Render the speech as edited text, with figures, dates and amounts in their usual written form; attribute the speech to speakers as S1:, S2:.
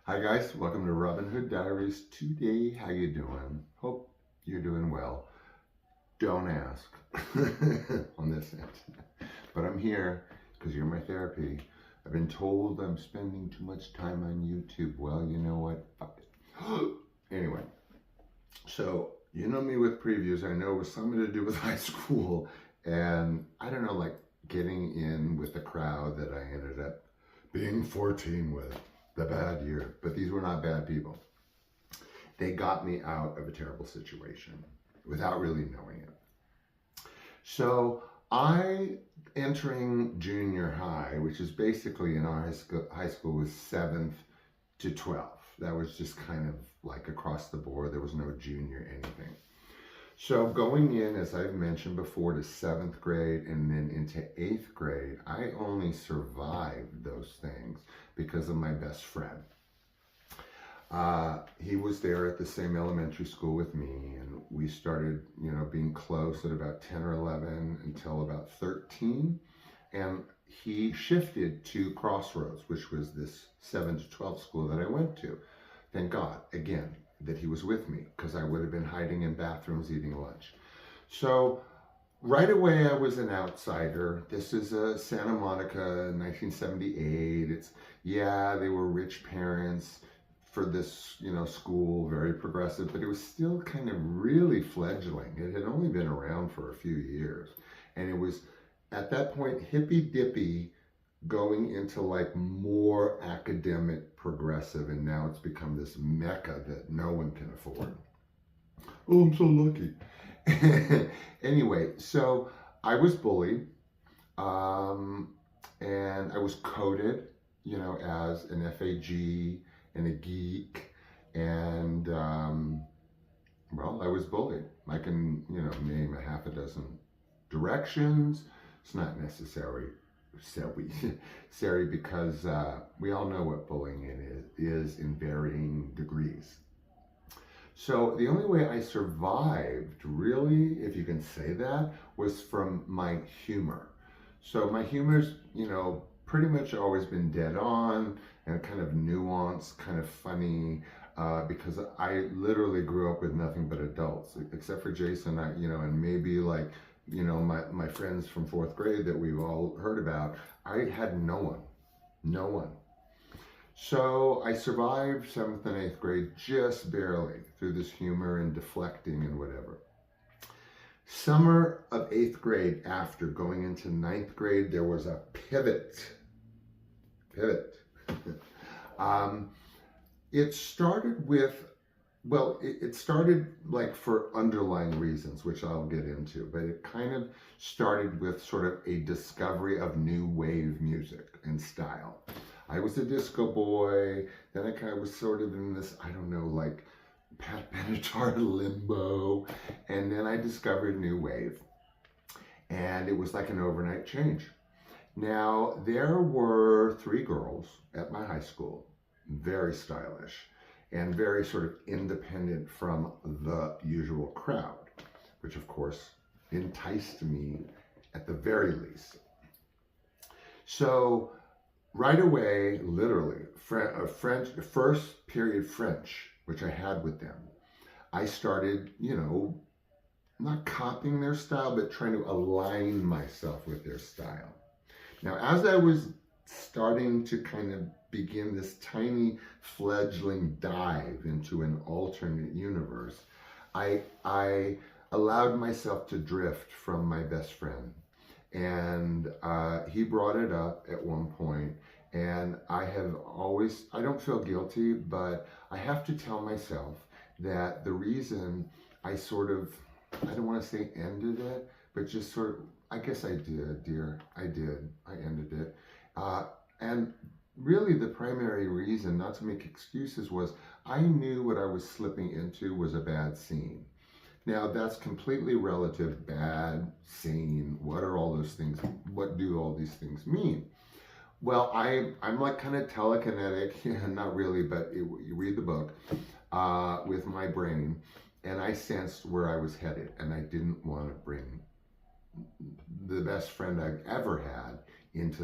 S1: Hi guys, welcome to Robin Hood Diaries. Today, how you doing? Hope you're doing well. Don't ask on this end. But I'm here because you're my therapy. I've been told I'm spending too much time on YouTube. Well, you know what? Fuck it. Anyway, so you know me with previews. I know it was something to do with high school. And I don't know, like getting in with the crowd that I ended up being 14 with. The bad year, but these were not bad people. They got me out of a terrible situation without really knowing it. So entering junior high, which is basically in our high school was 7th to 12th. That was just kind of like across the board. There was no junior anything. So going in, as I've mentioned before, to 7th grade and then into 8th grade, I only survived those things because of my best friend. He was there at the same elementary school with me, and we started, being close at about 10 or 11 until about 13. And he shifted to Crossroads, which was this 7 to 12 school that I went to. Thank God, again, that he was with me, because I would have been hiding in bathrooms eating lunch. So right away I was an outsider. This is Santa Monica, 1978. They were rich parents for this, school, very progressive, but it was still kind of really fledgling. It had only been around for a few years. And it was at that point hippy dippy, going into like more academic progressive, and now it's become this mecca that no one can afford. Oh, I'm so lucky. Anyway, so I was bullied, and I was coded, as an FAG and a geek, and I was bullied. I can, name a half a dozen directions. It's not necessary because we all know what bullying is in varying degrees. So the only way I survived, really, if you can say that, was from my humor. So my humor's, pretty much always been dead on and kind of nuanced, kind of funny, because I literally grew up with nothing but adults, except for Jason, and maybe like, my friends from 4th grade that we've all heard about. I had no one. So I survived 7th and 8th grade just barely through this humor and deflecting and whatever. Summer of 8th grade, after going into 9th grade, there was a pivot. It started with, it started like for underlying reasons, which I'll get into, but it kind of started with sort of a discovery of new wave music and style. I was a disco boy, then I kind of was sort of in this, like Pat Benatar limbo, and then I discovered new wave, and it was like an overnight change. Now, there were 3 girls at my high school, very stylish and very sort of independent from the usual crowd, which of course enticed me at the very least. So right away, literally, first period French, which I had with them, I started, not copying their style, but trying to align myself with their style. Now, as I was starting to kind of begin this tiny fledgling dive into an alternate universe, I allowed myself to drift from my best friend. And he brought it up at one point, and I don't feel guilty, but I have to tell myself that the reason I I don't want to say ended it, but just sort of, I guess I did, dear. I ended it. And really the primary reason, not to make excuses, was I knew what I was slipping into was a bad scene. Now that's completely relative, bad, scene, what are all those things? What do all these things mean? Well, I'm like kind of telekinetic, not really, but you read the book with my brain, and I sensed where I was headed, and I didn't want to bring the best friend I've ever had into